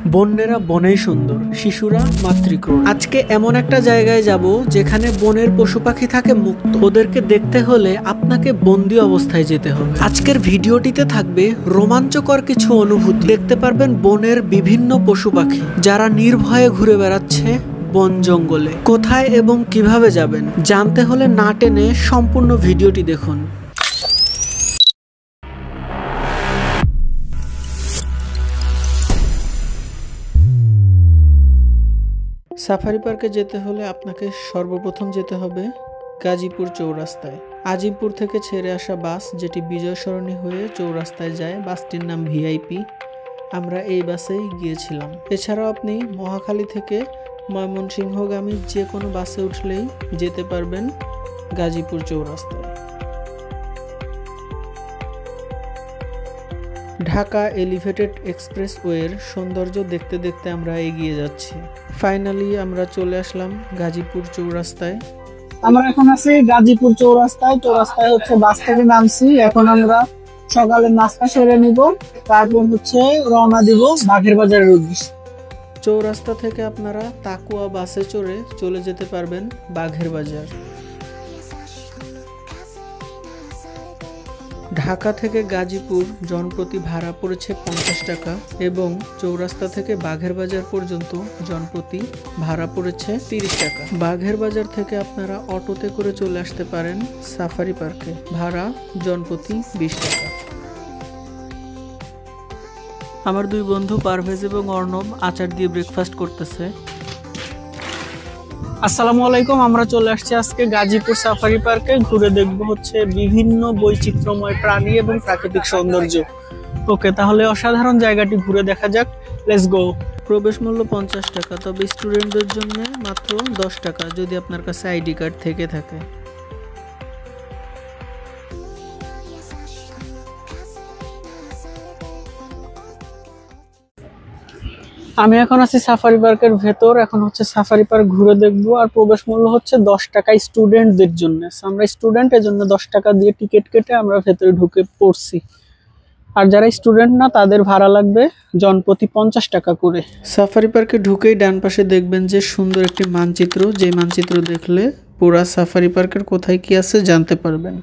বন্যেরা বনেই সুন্দর, শিশুরা মাতৃক্রোড়। আজকে এমন একটা জায়গায় যাব যেখানে বনের পশু পাখি থাকে মুক্ত। ওদেরকে দেখতে হলে আপনাকে বন্দি অবস্থায় যেতে হবে। আজকের ভিডিওটিতে থাকবে রোমাঞ্চকর কিছু অনুভূতি। দেখতে পারবেন বনের বিভিন্ন পশু পাখি যারা নির্ভয়ে ঘুরে বেড়াচ্ছে বন জঙ্গলে। কোথায় এবং কিভাবে যাবেন জানতে হলে না টেনে সম্পূর্ণ ভিডিওটি দেখুন। সাফারি পার্কে যেতে হলে আপনাকে সর্বপ্রথম যেতে হবে গাজীপুর চৌরাস্তায়। আজিমপুর থেকে ছেড়ে আসা বাস যেটি বিজয় সরণি হয়ে চৌরাস্তায় যায়, বাসটির নাম ভিআইপি। আমরা এই বাসেই গিয়েছিলাম। এছাড়াও আপনি মহাখালী থেকে ময়মনসিংহগামী যে কোনো বাসে উঠলেই যেতে পারবেন গাজীপুর চৌরাস্তায়। ঢাকা এলিভেটেড এক্সপ্রেসওয়ের সৌন্দর্য দেখতে দেখতে আমরা এগিয়ে যাচ্ছি। ফাইনালি আমরা চলে আসলাম গাজীপুর চৌরাস্তায়। আমরা এখন আছি গাজীপুর চৌরাস্তায়। চৌরাস্তায় হচ্ছে বাস থেকে নামছি। এখন আমরা সকালের নাস্তা সেরে নিব, তারপর হচ্ছে রওনা দিব বাঘের বাজারের উদ্দেশ্যে। চৌরাস্তা থেকে আপনারা তাকুয়া বাসে চড়ে চলে যেতে পারবেন বাঘের বাজার। ঢাকা থেকে গাজীপুর জনপ্রতি ভাড়া পড়েছে 50 টাকা এবং চৌরাস্তা থেকে বাঘের বাজার পর্যন্ত জনপ্রতি ভাড়া পড়েছে 30 টাকা। বাঘের বাজার থেকে আপনারা অটোতে করে চলে আসতে পারেন সাফারি পার্কে, ভাড়া জনপ্রতি 20 টাকা। আমার দুই বন্ধু পারভেজ এবং অর্ণব আচার দিয়ে ব্রেকফাস্ট করতেছে। আসসালামু আলাইকুম। আমরা চলে আসছি আজকে গাজীপুর সাফারি পার্কে। ঘুরে দেখবো হচ্ছে বিভিন্ন বৈচিত্র্যময় প্রাণী এবং প্রাকৃতিক সৌন্দর্য। ওকে, তাহলে অসাধারণ জায়গাটি ঘুরে দেখা যাক। Let's go. প্রবেশ মূল্য 50 টাকা, তবে স্টুডেন্টদের জন্য মাত্র 10 টাকা যদি আপনার কাছে আইডি কার্ড থেকে থাকে। আমি এখন আছি সাফারি পার্কের ভেতর। এখন হচ্ছে সাফারি পার্ক ঘুরে দেখবো। আর প্রবেশ মূল্য হচ্ছে 10 টাকা স্টুডেন্টদের জন্য। আমরা স্টুডেন্টের জন্য 10 টাকা দিয়ে টিকিট কেটে আমরা ভেতরে ঢুকে পড়ছি। আর যারা স্টুডেন্ট না তাদের ভাড়া লাগবে জনপ্রতি 50 টাকা করে। সাফারি পার্কে ঢুকেই ডান পাশে দেখবেন যে সুন্দর একটি মানচিত্র, যে মানচিত্র দেখলে পুরা সাফারি পার্কের কোথায় কি আছে জানতে পারবেন।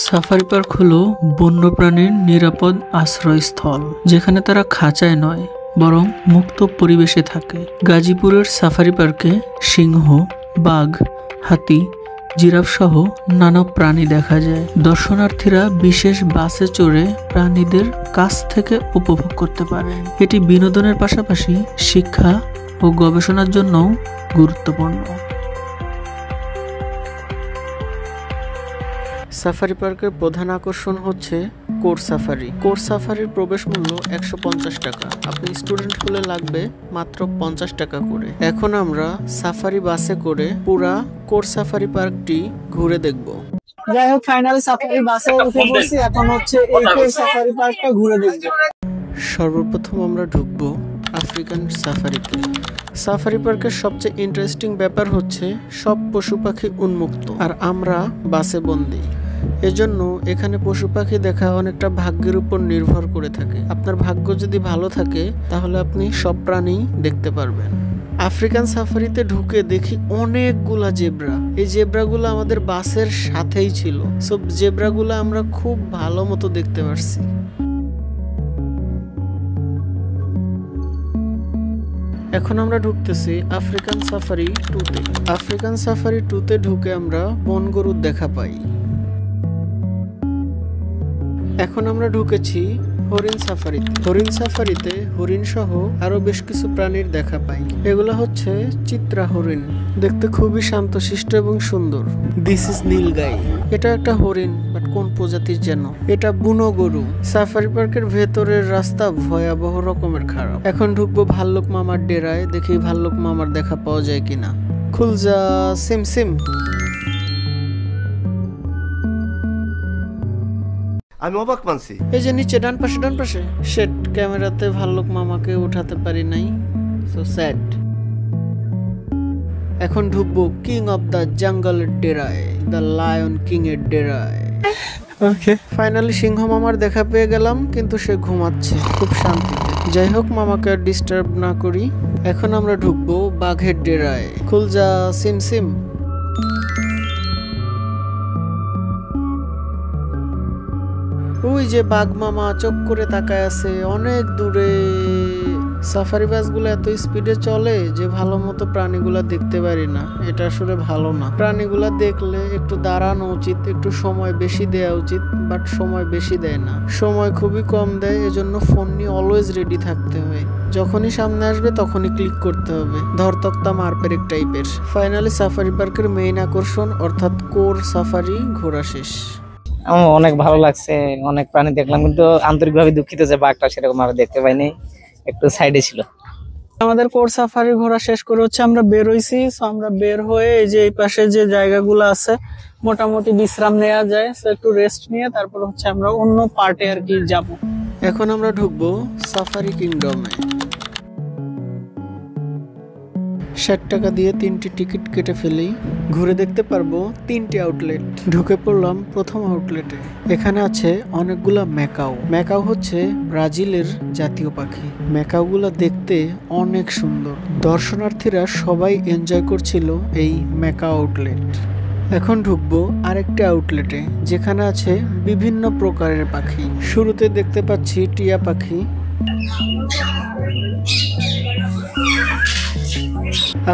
সাফারি পার্ক হলো বন্যপ্রাণীর নিরাপদ আশ্রয়স্থল, যেখানে তারা খাঁচায় নয় বরং মুক্ত পরিবেশে থাকে। গাজীপুরের সাফারি পার্কে সিংহ, বাঘ, হাতি, জিরাফ সহ নানা প্রাণী দেখা যায়। দর্শনার্থীরা বিশেষ বাসে চড়ে প্রাণীদের কাছ থেকে উপভোগ করতে পারে। এটি বিনোদনের পাশাপাশি শিক্ষা ও গবেষণার জন্যও গুরুত্বপূর্ণ। সাফারি পার্কের প্রধান আকর্ষণ হচ্ছে কোর সাফারি। কোর সাফারির প্রবেশ মূল্য 150 টাকা। আপনি স্টুডেন্ট হলে লাগবে মাত্র 50 টাকা করে। এখন আমরা সাফারি বাসে করে পুরা কোর সাফারি পার্কটি ঘুরে দেখব। যাই হোক, ফাইনালি সাফারি বাসে উঠে পড়ছি। এখন হচ্ছে এই কোর সাফারি পার্কটা ঘুরে দেখব। সর্বপ্রথম আমরা ঢুকবো আফ্রিকান সাফারিতে। সাফারি পার্কের সবচেয়ে ইন্টারেস্টিং ব্যাপার হচ্ছে সব পশু পাখি উন্মুক্ত আর আমরা বাসে বন্দি। এজন্য এখানে পশু পাখি দেখা অনেকটা ভাগ্যের উপর নির্ভর করে থাকে। আপনার ভাগ্য যদি ভালো থাকে তাহলে আপনি সব প্রাণী দেখতে পারবেন। আফ্রিকান সাফারিতে ঢুকে দেখি অনেকগুলা জেব্রা। এই জেব্রাগুলো আমাদের বাসের সাথেই ছিল। সব জেব্রাগুলো আমরা খুব ভালো মতো দেখতে পারছি। এখন আমরা ঢুকতেছি আফ্রিকান সাফারি 2-তে। আফ্রিকান সাফারি 2-তে ঢুকে আমরা বন গরুর দেখা পাই। এখন আমরা ঢুকেছি হরিণ সাফারিতে। হরিণ সাফারিতে হরিণ সহ আরো বেশ কিছু প্রাণীর দেখা পাই। এগুলো হচ্ছে চিত্রা হরিণ, দেখতে খুবই শান্তশিষ্ট এবং সুন্দর। This is nilgai. এটা একটা হরিণ, বাট কোন প্রজাতির যেন। এটা বুনো গরু। সাফারি পার্কের ভেতরের রাস্তা ভয়াবহ রকমের খারাপ। এখন ঢুকবো ভাল্লুক মামার ডেরায়, দেখি ভাল্লুক মামার দেখা পাওয়া যায় কিনা। খুলজা সিম সিম। আমি অবাক মানছি। এই যে নিচে ডান পাশে শেট ক্যামেরাতে ভাল্লুক মামাকে উঠাতে পারি নাই, সো স্যাড। এখন ঢুকবো কিং অফ দ্য জঙ্গলের ডেরায়, দ্য লায়ন কিং এর ডেরায়। ওকে, ফাইনালি সিংহ মামার দেখা পেয়ে গেলাম, কিন্তু সে ঘুমাচ্ছে খুব শান্তিতে। যাই হোক, মামাকে আর ডিস্টার্ব না করি। এখন আমরা ঢুকবো বাঘের ডেরায়। খুলজা সিম সিম। ওই যে বাঘ মামা চোখ করে তাকায় আছে অনেক দূরে। সাফারি বাসগুলো এত স্পিডে চলে যে ভালো মতো প্রাণীগুলা দেখতে পারি না। এটা আসলে ভালো না। প্রাণীগুলা দেখলে একটু দাঁড়ানো উচিত, একটু সময় বেশি দেওয়া উচিত, বাট সময় বেশি দেয় না, সময় খুবই কম দেয়। এজন্য ফোন নিয়ে অলওয়েজ রেডি থাকতে হয়। যখনই সামনে আসবে তখনই ক্লিক করতে হবে। ধরতক্তা মারপেরেক টাইপের। ফাইনালি সাফারি পার্কের মেইন আকর্ষণ অর্থাৎ কোর সাফারি ঘোরা শেষ। আমার অনেক ভালো লাগছে, অনেক প্রাণী দেখলাম, কিন্তু আন্তরিকভাবে দুঃখিত যে বাঘটা সেরকম ভাবে দেখতে পাইনি, একটু সাইডে ছিল। আমাদের কোর সাফারি ঘোরা শেষ করে হচ্ছে আমরা বের হইছি। সো আমরা বের হয়ে এই যে এই পাশে যে জায়গাগুলো আছে মোটামুটি বিশ্রাম নেওয়া যায়, সো একটু রেস্ট নিয়ে তারপর হচ্ছে আমরা অন্য পার্টে আর কি যাব। এখন আমরা ঢুকবো সাফারি কিংডমে। 60 টাকা দিয়ে 3টি টিকিট কেটে ফেলি। ঘুরে দেখতে পারবো 3টি আউটলেট। ঢুকে পড়লাম প্রথম আউটলেটে। এখানে আছে অনেকগুলা ম্যাকাও। ম্যাকাও হচ্ছে ব্রাজিলের জাতীয় পাখি। ম্যাকাওগুলা দেখতে অনেক সুন্দর। দর্শনার্থীরা সবাই এনজয় করছিল এই ম্যাকাও আউটলেট। এখন ঢুকবো আরেকটা আউটলেটে, যেখানে আছে বিভিন্ন প্রকারের পাখি। শুরুতে দেখতে পাচ্ছি টিয়া পাখি,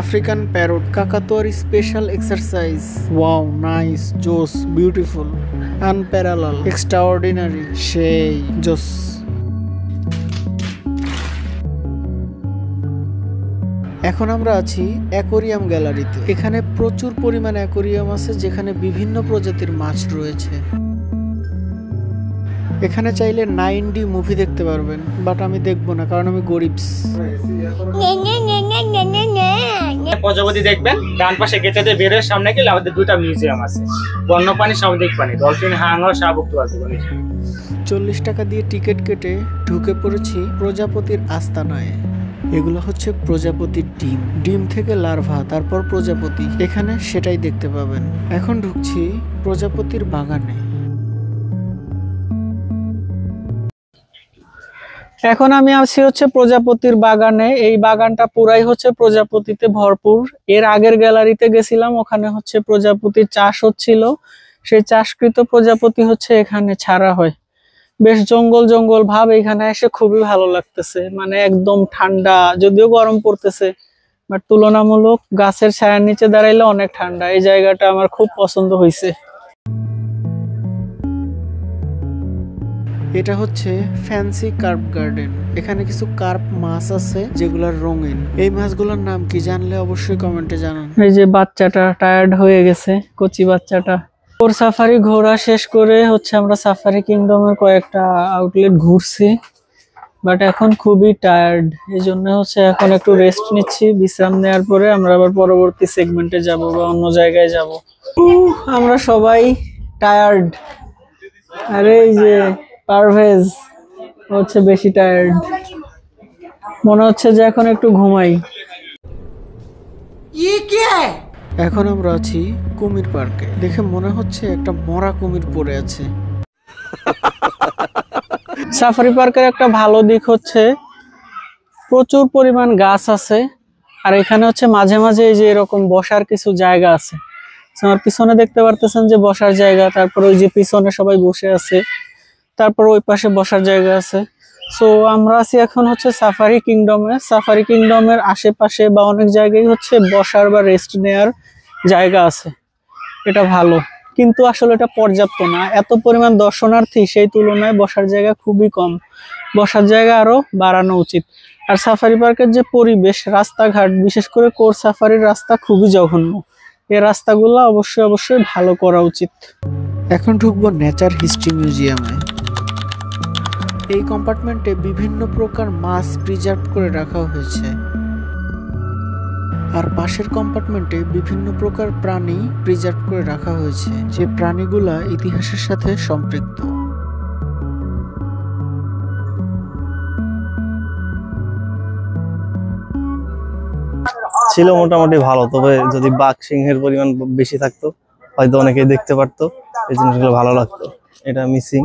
আফ্রিকান প্যারট, কাকাতুয়ার স্পেশাল এক্সারসাইজ। ওয়াও, নাইস, জোস, বিউটিফুল, আনপ্যারালাল, এক্সট্রাঅর্ডিনারি, সেই জোস। এখন আমরা আছি অ্যাকোরিয়াম গ্যালারিতে। এখানে প্রচুর পরিমাণ অ্যাকোরিয়াম আছে, যেখানে বিভিন্ন প্রজাতির মাছ রয়েছে। এখানে চাইলে 9D মুভি দেখতে পারবেন, বাট আমি দেখবো না, কারণ আমি গরিবস। প্রজাপতি দেখবেন ডান পাশে গেটেতে বেরের সামনে গেলে আমাদের দুটো মিউজিয়াম আছে, বন্যপ্রাণী, সামুদ্রিক প্রাণী, ডলফিন, হাঙর, শাহবুক আছে। 40 টাকা দিয়ে টিকিট কেটে ঢুকে পড়েছি প্রজাপতির আস্তানায়। এগুলো হচ্ছে প্রজাপতির ডিম। ডিম থেকে লার্ভা, তারপর প্রজাপতি। এখানে সেটাই দেখতে পাবেন। এখন ঢুকছি প্রজাপতির বাগানে। এখন আমি আছি হচ্ছে প্রজাপতির বাগানে। এই বাগানটা পুরাই হচ্ছে প্রজাপতিতে ভরপুর। এর আগের গ্যালারিতে গেছিলাম, ওখানে হচ্ছে প্রজাপতির চাষ হচ্ছিল। সেই চাষকৃত প্রজাপতি হচ্ছে এখানে ছাড়া হয়। বেশ জঙ্গল জঙ্গল ভাব। এখানে এসে খুবই ভালো লাগতেছে, মানে একদম ঠান্ডা, যদিও গরম পড়তেছে, বাট তুলনামূলক গাছের ছায়ার নিচে দাঁড়াইলে অনেক ঠান্ডা। এই জায়গাটা আমার খুব পছন্দ হয়েছে। এটা হচ্ছে ফ্যান্সি কার্প গার্ডেন। এখানে কিছু কার্প মাছ আছে যেগুলোর রঙিন। এই মাছগুলোর নাম কি জানলে অবশ্যই কমেন্টে জানান। এই যে বাচ্চাটা টায়ার্ড হয়ে গেছে, কচি বাচ্চাটা। ওর সাফারি ঘোরা শেষ করে হচ্ছে আমরা সাফারি কিংডমের কয়েকটা আউটলেট ঘুরছি, বাট এখন খুবই টায়ার্ড। এই জন্য হচ্ছে এখন একটু রেস্ট নিচ্ছি। বিশ্রাম নেওয়ার পরে আমরা আবার পরবর্তী সেগমেন্টে যাব বা অন্য জায়গায় যাব। আমরা সবাই টায়ার্ড। আরে এই যে পারভেজ হচ্ছে বেশি টায়ার্ড, মনে হচ্ছে যে এখন একটু ঘুমাই। এখন আমরা আছি কুমির পার্কে। দেখে মনে হচ্ছে একটা মরা কুমির পড়ে আছে। সাফারি পার্কের একটা ভালো দিক হচ্ছে প্রচুর পরিমাণ গাছ আছে, আর এখানে হচ্ছে মাঝে মাঝে এই যে এরকম বসার কিছু জায়গা আছে। আমার পিছনে দেখতে পারতেছেন যে বসার জায়গা, তারপর ওই যে পিছনে সবাই বসে আছে, তারপর ওই পাশে বসার জায়গা আছে। সো আমরা আছি এখন হচ্ছে সাফারি কিংডমে। সাফারি কিংডমের আশেপাশে বা অনেক জায়গায় হচ্ছে বসার বা রেস্ট নেয়ার জায়গা আছে। এটা ভালো, কিন্তু আসলে এটা পর্যাপ্ত না। এত পরিমাণ দর্শনার্থী, সেই তুলনায় বসার জায়গা খুবই কম। বসার জায়গা আরো বাড়ানো উচিত। আর সাফারি পার্কের যে পরিবেশ, রাস্তাঘাট, বিশেষ করে কোর সাফারির রাস্তা খুবই জঘন্য। এই রাস্তাগুলো অবশ্যই ভালো করা উচিত। এখন ঢুকবো নেচার হিস্ট্রি মিউজিয়ামে। এই কম্পার্টমেন্টে বিভিন্ন প্রকার মাছ প্রিজার্ভ করে রাখা হয়েছে, আর পাশের কম্পার্টমেন্টে বিভিন্ন প্রকার প্রাণী প্রিজার্ভ করে রাখা হয়েছে, যে প্রাণীগুলা ইতিহাসের সাথে সম্পৃক্ত। ছিল মোটামুটি ভালো, তবে যদি বাঘ সিংহের পরিমাণ বেশি থাকতো হয়তো অনেকেই দেখতে পারতো, এই জিনিসগুলো ভালো লাগতো। এটা মিসিং,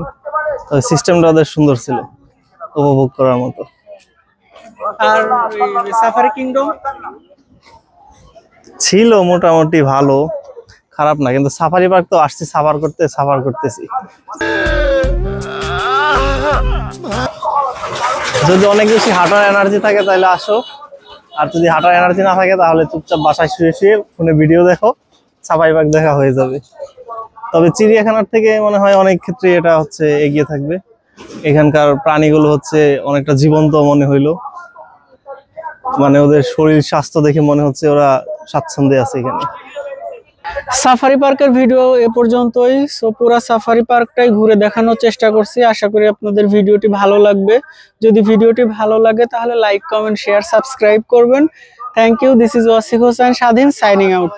তবে সিস্টেমটা ওদের সুন্দর ছিল, উপভোগ করার মতো। আর সাফারি কিংডম ছিল মোটামুটি ভালো, খারাপ না, কিন্তু সাফারি পার্ক তো আসছি সাফার করতেছি। যদি অনেক বেশি হাঁটার এনার্জি থাকে তাহলে আসো, আর যদি হাঁটার এনার্জি না থাকে তাহলে চুপচাপ বাসায় শুয়ে শুয়ে ফোনে ভিডিও দেখো, সাফারি পার্ক দেখা হয়ে যাবে। তবে চিড়িয়াখানার থেকে মনে হয় অনেক ক্ষেত্রে এটা হচ্ছে এগিয়ে থাকবে। এখানকার প্রাণীগুলো হচ্ছে অনেকটা জীবন্ত মনে হইলো, মানে ওদের শরীর স্বাস্থ্য দেখে মনে হচ্ছে ওরা স্বাচ্ছন্দ্যে আছে এখানে। সাফারি পার্কের ভিডিও এ পর্যন্তই। সো পুরো সাফারি পার্কটাই ঘুরে দেখানোর চেষ্টা করছি। আশা করি আপনাদের ভিডিওটি ভালো লাগবে। যদি ভিডিওটি ভালো লাগে তাহলে লাইক, কমেন্ট, শেয়ার, সাবস্ক্রাইব করবেন। Thank you. This is Wasiq Hossain Swadhin signing out.